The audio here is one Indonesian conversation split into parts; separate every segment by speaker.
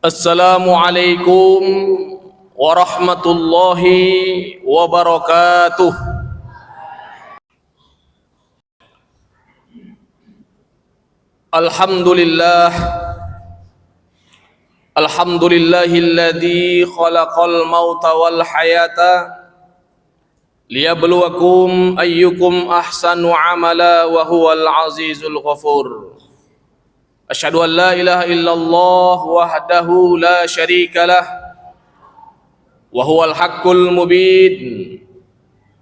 Speaker 1: Assalamualaikum warahmatullahi wabarakatuh. Alhamdulillah, alhamdulillahilladzi khalaqal mauta wal hayata liyabluwakum ayyukum ahsanu amala wa huwal azizul ghafur. Asyhadu an la ilaha illallah wahdahu la syarika lah wa huwal haqqul mubin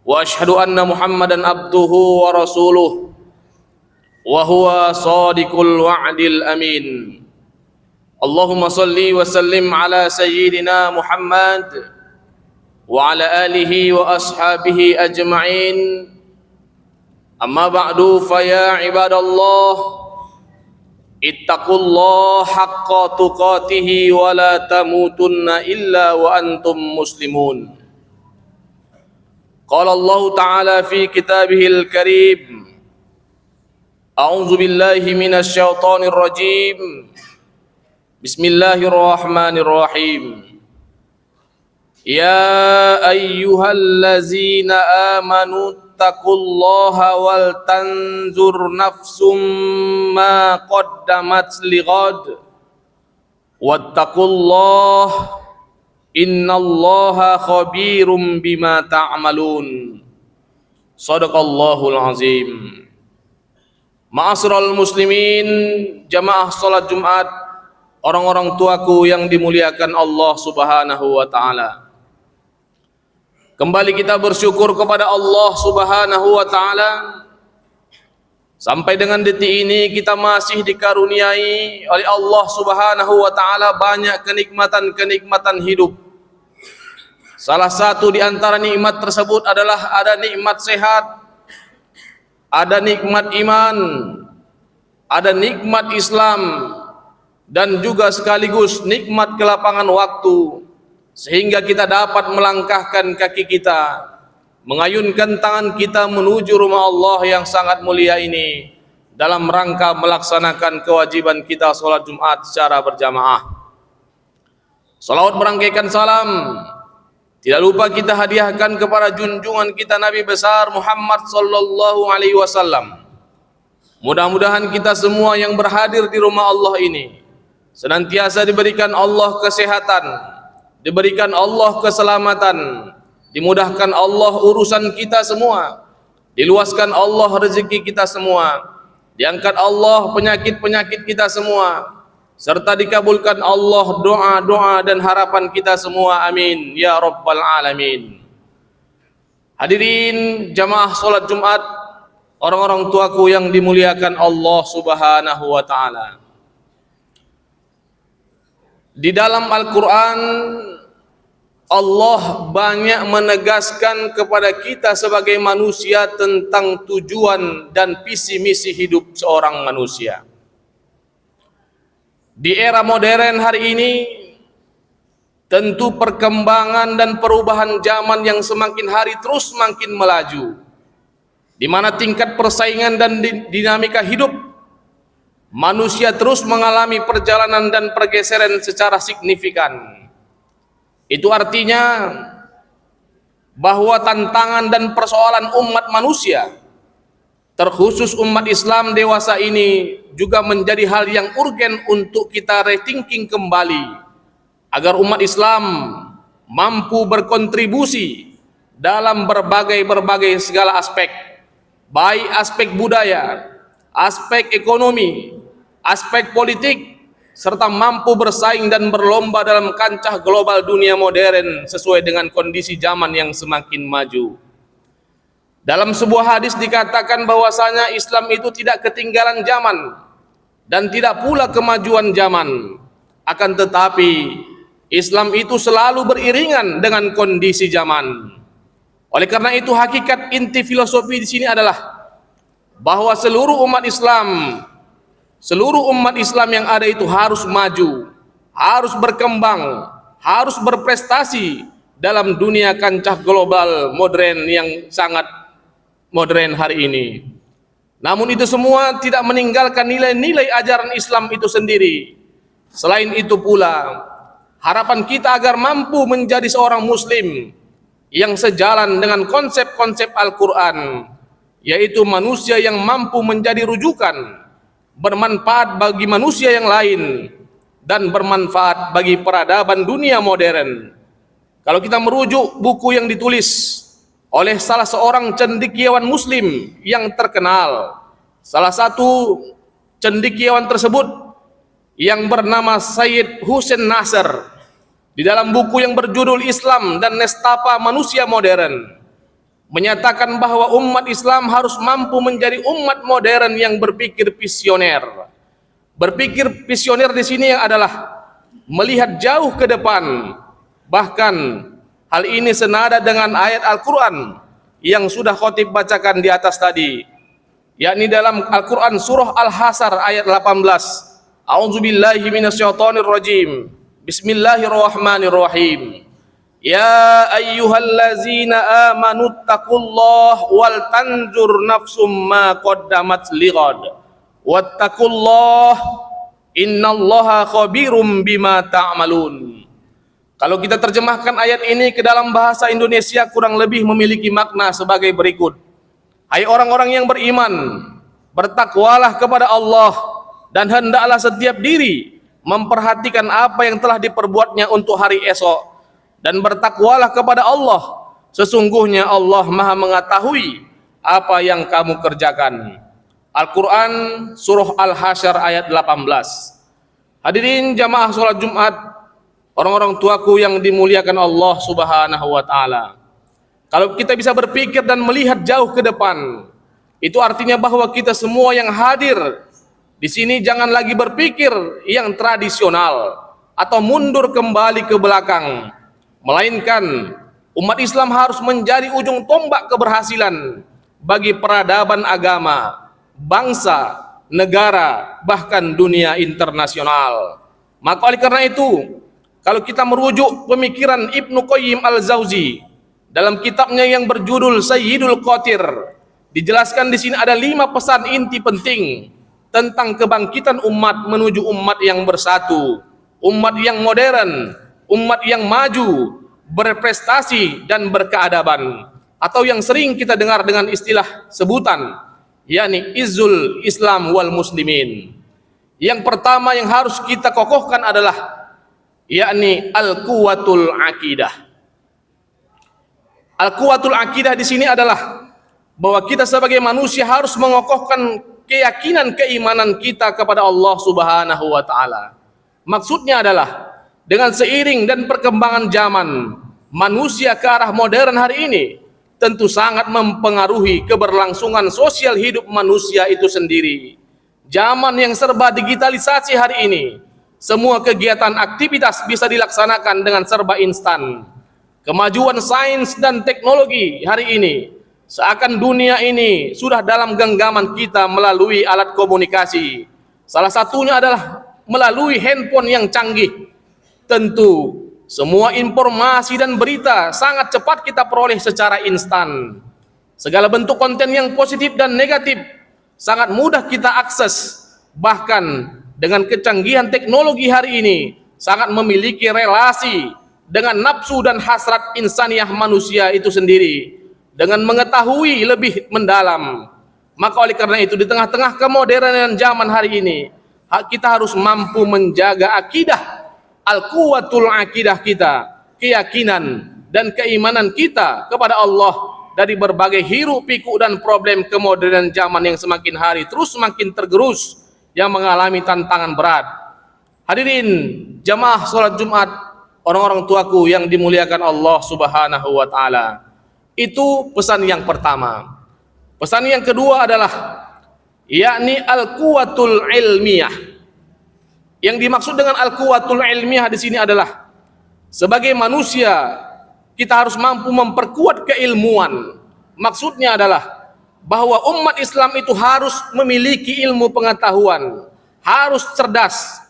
Speaker 1: wa asyhadu anna Muhammadan abduhu wa rasuluh wa huwa shadiqul wa'dil amin. Allahumma salli wa sallim ala sayyidina Muhammad wa ala alihi wa ashabihi ajma'in. Amma ba'du, fa ya ibadallah, ittaqullaha haqqa tuqatih wa la tamutunna illa wa antum muslimun. Qala Allah Ta'ala fi kitabihil karim, a'udzu billahi minasy syaithanir rajim. Bismillahirrahmanirrahim. Ya ayyuhallazina amanu taqullaha wal tanzur nafsum ma qaddamat lighad wattaqullaha innallaha khabirum bima ta'malun. Shadaqallahul azim. Ma'asyiral muslimin, jamaah salat Jumat, orang-orang tuaku yang dimuliakan Allah Subhanahu wa taala. Kembali kita bersyukur kepada Allah Subhanahu wa taala. Sampai dengan detik ini kita masih dikaruniai oleh Allah Subhanahu wa taala banyak kenikmatan-kenikmatan hidup. Salah satu di antara nikmat tersebut adalah ada nikmat sehat, ada nikmat iman, ada nikmat Islam, dan juga sekaligus nikmat kelapangan waktu, sehingga kita dapat melangkahkan kaki kita, mengayunkan tangan kita menuju rumah Allah yang sangat mulia ini dalam rangka melaksanakan kewajiban kita sholat Jumat secara berjamaah. Salawat berangkaikan salam tidak lupa kita hadiahkan kepada junjungan kita Nabi besar Muhammad sallallahu alaihi wasallam. Mudah-mudahan kita semua yang berhadir di rumah Allah ini senantiasa diberikan Allah kesehatan, diberikan Allah keselamatan, dimudahkan Allah urusan kita semua, diluaskan Allah rezeki kita semua, diangkat Allah penyakit-penyakit kita semua, serta dikabulkan Allah doa-doa dan harapan kita semua. Amin ya rabbal alamin. Hadirin jamaah salat Jumat, orang-orang tuaku yang dimuliakan Allah Subhanahu wa taala. Di dalam Al-Quran, Allah banyak menegaskan kepada kita sebagai manusia tentang tujuan dan visi misi hidup seorang manusia. Di era modern hari ini, tentu perkembangan dan perubahan zaman yang semakin hari terus semakin melaju, di mana tingkat persaingan dan dinamika hidup manusia terus mengalami perjalanan dan pergeseran secara signifikan. Itu artinya bahwa tantangan dan persoalan umat manusia, terkhusus umat Islam dewasa ini, juga menjadi hal yang urgen untuk kita rethinking kembali agar umat Islam mampu berkontribusi dalam berbagai segala aspek, baik aspek budaya, aspek ekonomi, aspek politik, serta mampu bersaing dan berlomba dalam kancah global dunia modern sesuai dengan kondisi zaman yang semakin maju. Dalam sebuah hadis dikatakan bahwasanya Islam itu tidak ketinggalan zaman dan tidak pula kemajuan zaman, akan tetapi Islam itu selalu beriringan dengan kondisi zaman. Oleh karena itu hakikat inti filosofi di sini adalah bahwa seluruh umat Islam yang ada itu harus maju, harus berkembang, harus berprestasi dalam dunia kancah global modern yang sangat modern hari ini. Namun itu semua tidak meninggalkan nilai-nilai ajaran Islam itu sendiri. Selain itu pula, Harapan kita agar mampu menjadi seorang muslim yang sejalan dengan konsep-konsep Al-Quran, yaitu manusia yang mampu menjadi rujukan, bermanfaat bagi manusia yang lain, dan bermanfaat bagi peradaban dunia modern. Kalau kita merujuk buku yang ditulis oleh salah seorang cendekiawan muslim yang terkenal, salah satu cendekiawan tersebut yang bernama Sayyid Hussein Nasr, di dalam buku yang berjudul Islam dan Nestapa Manusia Modern, menyatakan bahwa umat Islam harus mampu menjadi umat modern yang berpikir visioner. Berpikir visioner di sini adalah melihat jauh ke depan. Bahkan hal ini senada dengan ayat Al-Quran yang sudah khotib bacakan di atas tadi, yakni dalam Al-Quran surah Al-Hasr ayat 18. A'udzubillahi minasyaitonirrajim. Bismillahirrahmanirrahim. Ya ayyuhallazina amanu taqullaha wal tanzur nafsum ma qaddamat lighad wattaqullaha innallaha khabirum bima ta'malun. Kalau kita terjemahkan ayat ini ke dalam bahasa Indonesia, kurang lebih memiliki makna sebagai berikut. Hai orang-orang yang beriman, bertakwalah kepada Allah, dan hendaklah setiap diri memperhatikan apa yang telah diperbuatnya untuk hari esok, dan bertakwalah kepada Allah, sesungguhnya Allah Maha mengetahui apa yang kamu kerjakan. Al-Quran surah Al-Hasyr ayat 18. Hadirin jamaah sholat Jumat, orang-orang tuaku yang dimuliakan Allah Subhanahu wa Ta'ala, kalau kita bisa berpikir dan melihat jauh ke depan, itu artinya bahwa kita semua yang hadir di sini jangan lagi berpikir yang tradisional atau mundur kembali ke belakang, melainkan umat Islam harus menjadi ujung tombak keberhasilan bagi peradaban agama, bangsa, negara, bahkan dunia internasional. Maka oleh karena itu, kalau kita merujuk pemikiran Ibnu Qayyim Al-Jauzi dalam kitabnya yang berjudul Sayyidul Qatir, dijelaskan di sini ada 5 pesan inti penting tentang kebangkitan umat menuju umat yang bersatu, umat yang modern, umat yang maju, berprestasi dan berkeadaban, atau yang sering kita dengar dengan istilah sebutan, yakni Izzul Islam wal Muslimin. Yang pertama yang harus kita kokohkan adalah yakni al-quwatul aqidah. Al-quwatul aqidah di sini adalah bahwa kita sebagai manusia harus mengokohkan keyakinan keimanan kita kepada Allah Subhanahu wa Ta'ala. Maksudnya adalah dengan seiring dan perkembangan zaman, manusia ke arah modern hari ini tentu sangat mempengaruhi keberlangsungan sosial hidup manusia itu sendiri. Zaman yang serba digitalisasi hari ini, semua kegiatan aktivitas bisa dilaksanakan dengan serba instan. Kemajuan sains dan teknologi hari ini seakan dunia ini sudah dalam genggaman kita melalui alat komunikasi. Salah satunya adalah melalui handphone yang canggih. Tentu semua informasi dan berita sangat cepat kita peroleh secara instan. Segala bentuk konten yang positif dan negatif sangat mudah kita akses. Bahkan dengan kecanggihan teknologi hari ini sangat memiliki relasi dengan nafsu dan hasrat insaniah manusia itu sendiri dengan mengetahui lebih mendalam. Maka oleh karena itu, di tengah-tengah kemodernan zaman hari ini, kita harus mampu menjaga akidah, al-quwatul akidah kita, keyakinan dan keimanan kita kepada Allah dari berbagai hiruk pikuk dan problem kemodernan zaman yang semakin hari terus semakin tergerus, yang mengalami tantangan berat. Hadirin jamaah sholat Jumat, orang-orang tuaku yang dimuliakan Allah Subhanahu wa Ta'ala, itu pesan yang pertama. Pesan yang kedua adalah yakni al-quwatul ilmiyah. Yang dimaksud dengan al-quwatul ilmiyah di sini adalah sebagai manusia kita harus mampu memperkuat keilmuan. Maksudnya adalah bahwa umat Islam itu harus memiliki ilmu pengetahuan, harus cerdas.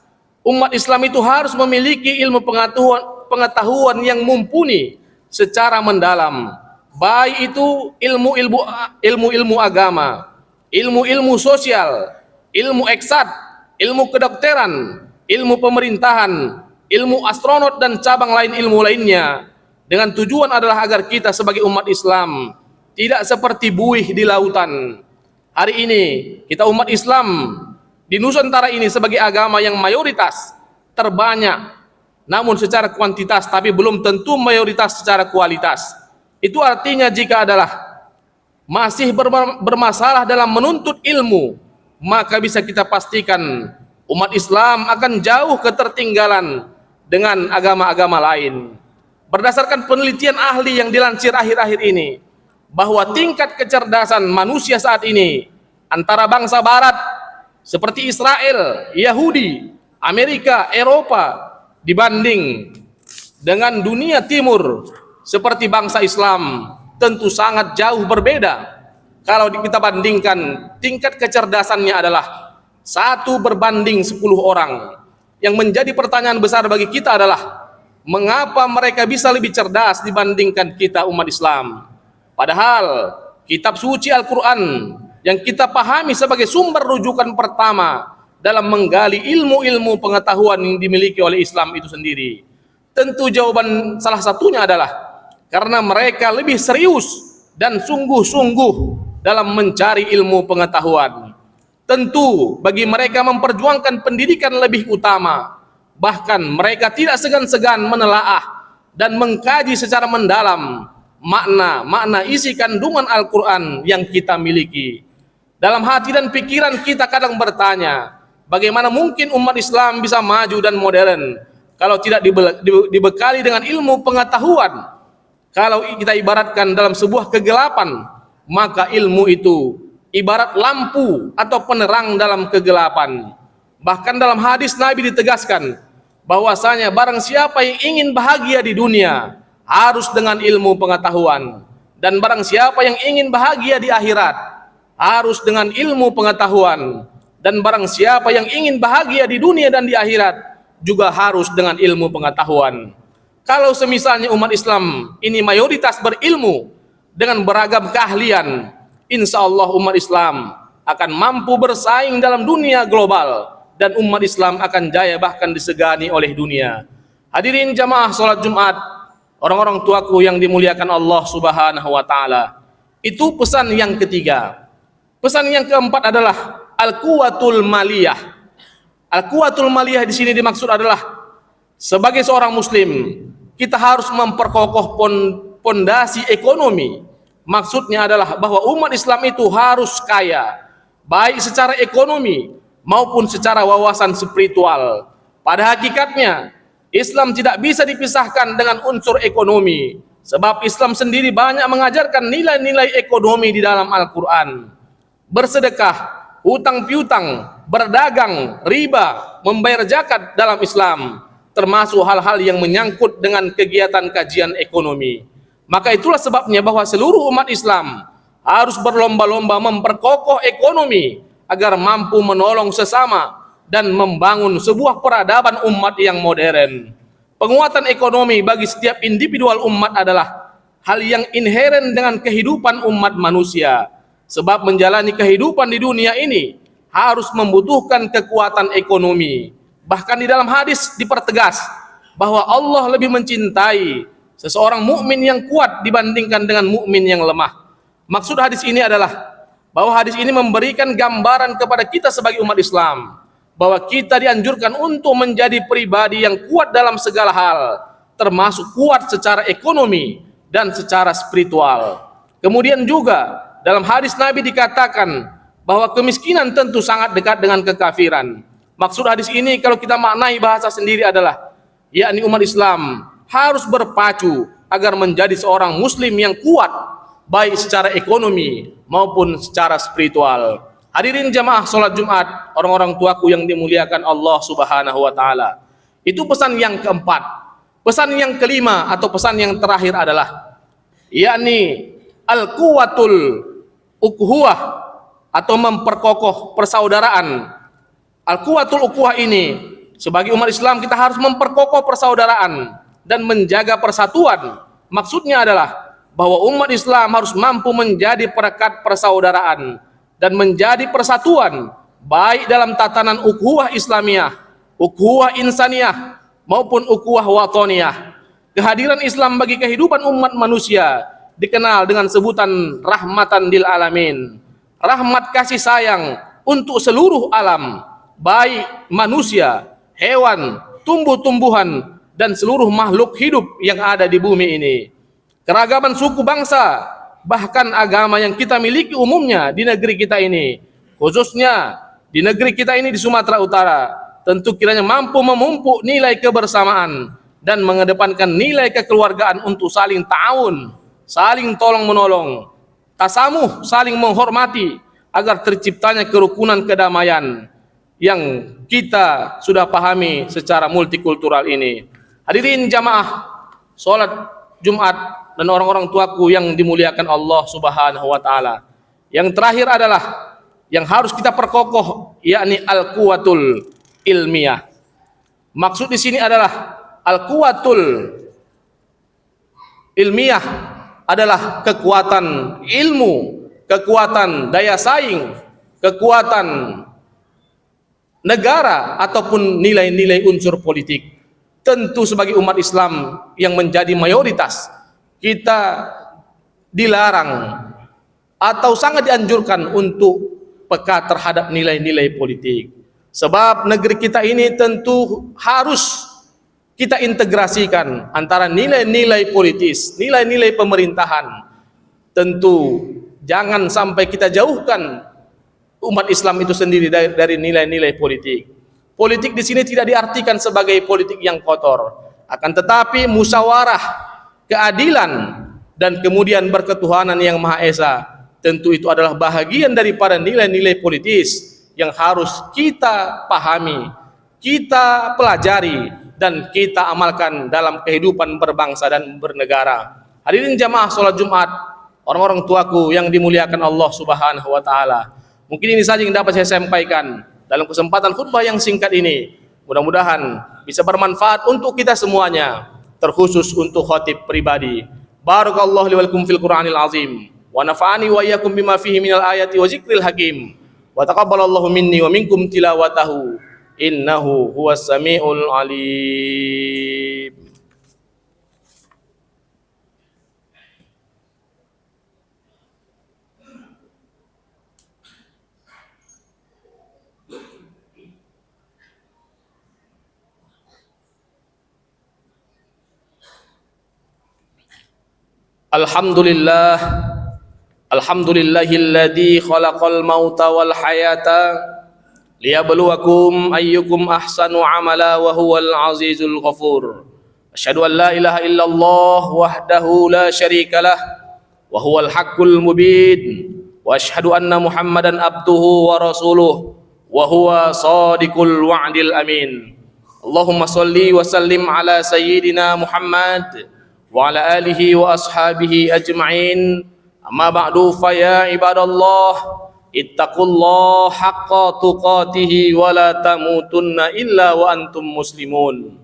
Speaker 1: Umat Islam itu harus memiliki ilmu pengetahuan yang mumpuni secara mendalam. Baik itu ilmu agama, ilmu sosial, ilmu eksat, ilmu kedokteran, ilmu pemerintahan, ilmu astronot dan cabang lain ilmu lainnya, dengan tujuan adalah agar kita sebagai umat Islam tidak seperti buih di lautan. Hari ini kita umat Islam di Nusantara ini sebagai agama yang mayoritas, terbanyak, namun secara kuantitas tapi belum tentu mayoritas secara kualitas. Itu artinya jika adalah masih bermasalah dalam menuntut ilmu, maka bisa kita pastikan umat Islam akan jauh ketertinggalan dengan agama-agama lain. Berdasarkan penelitian ahli yang dilansir akhir-akhir ini, bahwa tingkat kecerdasan manusia saat ini antara bangsa barat seperti Israel, Yahudi, Amerika, Eropa dibanding dengan dunia timur seperti bangsa Islam tentu sangat jauh berbeda. Kalau kita bandingkan, tingkat kecerdasannya adalah 1 berbanding 10 orang. Yang menjadi pertanyaan besar bagi kita adalah mengapa mereka bisa lebih cerdas dibandingkan kita umat Islam? Padahal kitab suci Al-Quran yang kita pahami sebagai sumber rujukan pertama dalam menggali ilmu-ilmu pengetahuan yang dimiliki oleh Islam itu sendiri. Tentu jawaban salah satunya adalah karena mereka lebih serius dan sungguh-sungguh dalam mencari ilmu pengetahuan. Tentu bagi mereka memperjuangkan pendidikan lebih utama. Bahkan mereka tidak segan-segan menelaah dan mengkaji secara mendalam makna isi kandungan Al-Quran yang kita miliki. Dalam hati dan pikiran kita kadang bertanya, bagaimana mungkin umat Islam bisa maju dan modern kalau tidak dibekali dengan ilmu pengetahuan? Kalau kita ibaratkan dalam sebuah kegelapan, maka ilmu itu ibarat lampu atau penerang dalam kegelapan. Bahkan dalam hadis Nabi ditegaskan bahwasanya barang siapa yang ingin bahagia di dunia harus dengan ilmu pengetahuan, dan barang siapa yang ingin bahagia di akhirat harus dengan ilmu pengetahuan, dan barang siapa yang ingin bahagia di dunia dan di akhirat juga harus dengan ilmu pengetahuan. Kalau semisalnya umat Islam ini mayoritas berilmu dengan beragam keahlian, insya Allah umat Islam akan mampu bersaing dalam dunia global, dan umat Islam akan jaya bahkan disegani oleh dunia. Hadirin jamaah salat Jumat, orang-orang tuaku yang dimuliakan Allah Subhanahu wa taala. Itu pesan yang ketiga. Pesan yang keempat adalah al-quwatul maliyah. Al-quwatul maliyah di sini dimaksud adalah sebagai seorang muslim kita harus memperkokoh pondasi ekonomi. Maksudnya adalah bahwa umat Islam itu harus kaya, baik secara ekonomi maupun secara wawasan spiritual. Pada hakikatnya Islam tidak bisa dipisahkan dengan unsur ekonomi, sebab Islam sendiri banyak mengajarkan nilai-nilai ekonomi di dalam Al-Quran. Bersedekah, hutang piutang, berdagang, riba, membayar zakat dalam Islam termasuk hal-hal yang menyangkut dengan kegiatan kajian ekonomi. Maka itulah sebabnya bahwa seluruh umat Islam harus berlomba-lomba memperkokoh ekonomi agar mampu menolong sesama dan membangun sebuah peradaban umat yang modern. Penguatan ekonomi bagi setiap individual umat adalah hal yang inheren dengan kehidupan umat manusia. Sebab menjalani kehidupan di dunia ini harus membutuhkan kekuatan ekonomi. Bahkan di dalam hadis dipertegas bahwa Allah lebih mencintai seseorang mukmin yang kuat dibandingkan dengan mukmin yang lemah. Maksud hadis ini adalah bahwa hadis ini memberikan gambaran kepada kita sebagai umat Islam bahwa kita dianjurkan untuk menjadi pribadi yang kuat dalam segala hal, termasuk kuat secara ekonomi dan secara spiritual. Kemudian juga dalam hadis Nabi dikatakan bahwa kemiskinan tentu sangat dekat dengan kekafiran. Maksud hadis ini kalau kita maknai bahasa sendiri adalah yakni umat Islam harus berpacu agar menjadi seorang muslim yang kuat baik secara ekonomi maupun secara spiritual. Hadirin jamaah salat Jumat, orang-orang tuaku yang dimuliakan Allah Subhanahu wa taala. Itu pesan yang keempat. Pesan yang kelima atau pesan yang terakhir adalah yakni al-quwatul ukhuwah atau memperkokoh persaudaraan. Al-quwatul ukhuwah ini sebagai umat Islam kita harus memperkokoh persaudaraan dan menjaga persatuan. Maksudnya adalah bahwa umat Islam harus mampu menjadi perekat persaudaraan dan menjadi persatuan baik dalam tatanan ukhuwah Islamiyah, ukhuwah insaniyah maupun ukhuwah wataniyah. Kehadiran Islam bagi kehidupan umat manusia dikenal dengan sebutan rahmatan lil alamin. Rahmat kasih sayang untuk seluruh alam, baik manusia, hewan, tumbuh-tumbuhan, dan seluruh makhluk hidup yang ada di bumi ini. Keragaman suku bangsa, bahkan agama yang kita miliki umumnya di negeri kita ini, khususnya di negeri kita ini di Sumatera Utara, tentu kiranya mampu memupuk nilai kebersamaan dan mengedepankan nilai kekeluargaan untuk saling ta'awun, saling tolong menolong, tasamuh, saling menghormati, agar terciptanya kerukunan kedamaian yang kita sudah pahami secara multikultural ini. Hadirin jamaah salat Jumat dan orang-orang tuaku yang dimuliakan Allah Subhanahu wa taala. Yang terakhir adalah yang harus kita perkokoh, yakni al-quwatul ilmiah. Maksud di sini adalah al-quwatul ilmiah adalah kekuatan ilmu, kekuatan daya saing, kekuatan negara ataupun nilai-nilai unsur politik. Tentu sebagai umat Islam yang menjadi mayoritas, kita dilarang atau sangat dianjurkan untuk peka terhadap nilai-nilai politik. Sebab negeri kita ini tentu harus kita integrasikan antara nilai-nilai politis, nilai-nilai pemerintahan. Tentu jangan sampai kita jauhkan umat Islam itu sendiri dari nilai-nilai politik. Politik di sini tidak diartikan sebagai politik yang kotor, akan tetapi musyawarah, keadilan, dan kemudian berketuhanan yang Maha Esa. Tentu itu adalah bahagian daripada nilai-nilai politis yang harus kita pahami, kita pelajari, dan kita amalkan dalam kehidupan berbangsa dan bernegara. Hadirin jamaah salat Jumat, orang-orang tuaku yang dimuliakan Allah Subhanahu wa taala. Mungkin ini saja yang dapat saya sampaikan dalam kesempatan khutbah yang singkat ini. Mudah-mudahan bisa bermanfaat untuk kita semuanya, terkhusus untuk khatib pribadi. Barakallahu li wa lakum fil Qur'anil azim, wa nafa'ani wa iyyakum bima fihi minal ayati wa zikril hakim, wa taqabbalallahu minni wa minkum tilawatahu, innahu huwas samiul alim. Alhamdulillah, alhamdulillahilladzi khalaqal mauta wal hayata liyabluwakum ayyukum ahsanu amala wa huwal azizul ghafur. Asyhadu an la ilaha illallah wahdahu la syarikalah wa huwal haqqul mubin, wa asyhadu anna Muhammadan abduhu wa rasuluh wa huwa shadiqul wa'dil amin. Allahumma shalli wa sallim ala sayyidina Muhammad wa ala alihi wa ashabihi ajma'in. Amma ba'du, fa ya ibadallah, ittaqullaha haqqa tuqatihi wa la tamutunna illa wa antum muslimun.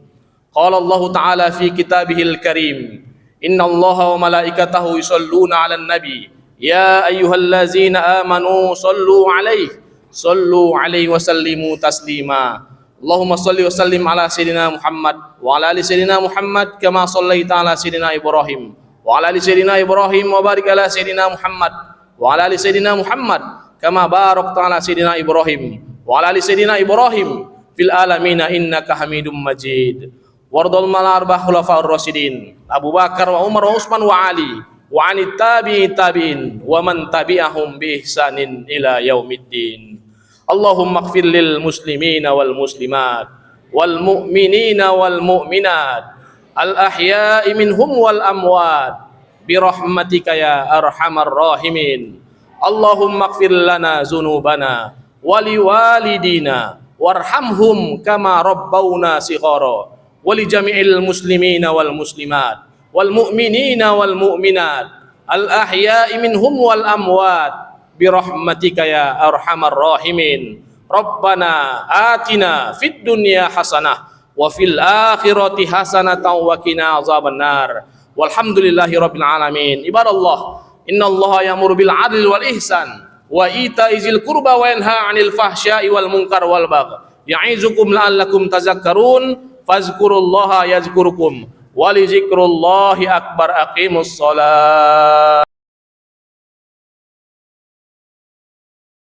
Speaker 1: Qala Allah ta'ala fi kitabihil karim, innallaha wa malaikatahu yusalluna 'alan nabi ya ayyuhallazina amanu sallu 'alaihi wa sallimu taslima. Allahumma salli wa sallim ala sayyidina Muhammad wa ala ali sayyidina Muhammad kama sallaita ala sayyidina Ibrahim wa ala ali sayyidina Ibrahim wa barik ala sayyidina Muhammad wa ala ali sayyidina Muhammad kama barakta ala sayyidina Ibrahim wa ala ali sayyidina Ibrahim fil alamin innaka Hamidum Majid. Wardul malarbah khulafaur rasyidin Abu Bakar wa Umar wa Utsman wa Ali wa anit tabi'in wa man tabi'ahum bi ihsanin ila yaumiddin. Allahumma ighfir lil muslimina wal muslimat wal mu'minina wal mu'minat al ahya'i minhum wal amwat bi rahmatika ya arhamar rahimin. Allahumma ighfir lana dzunubana wa liwalidina warhamhum kama rabbawna shighara wa li jami'il muslimina wal muslimat wal mu'minina wal mu'minat al ahya'i minhum wal amwat birahmatika ya arhamar rahimin. Rabbana atina fid dunya hasanah wa fil akhirati hasanatan wa qina azabannar. Walhamdulillahi rabbil alamin. Ibadallah, innallaha ya'muru bil 'adli wal ihsan wa ita'i dzil qurba wa yanha 'anil fahsya'i wal munkar wal baghi ya'izukum la'allakum tadhakkarun. fazkurullaha yazkurukum wa li dzikrullahi akbar. Aqimus shalah.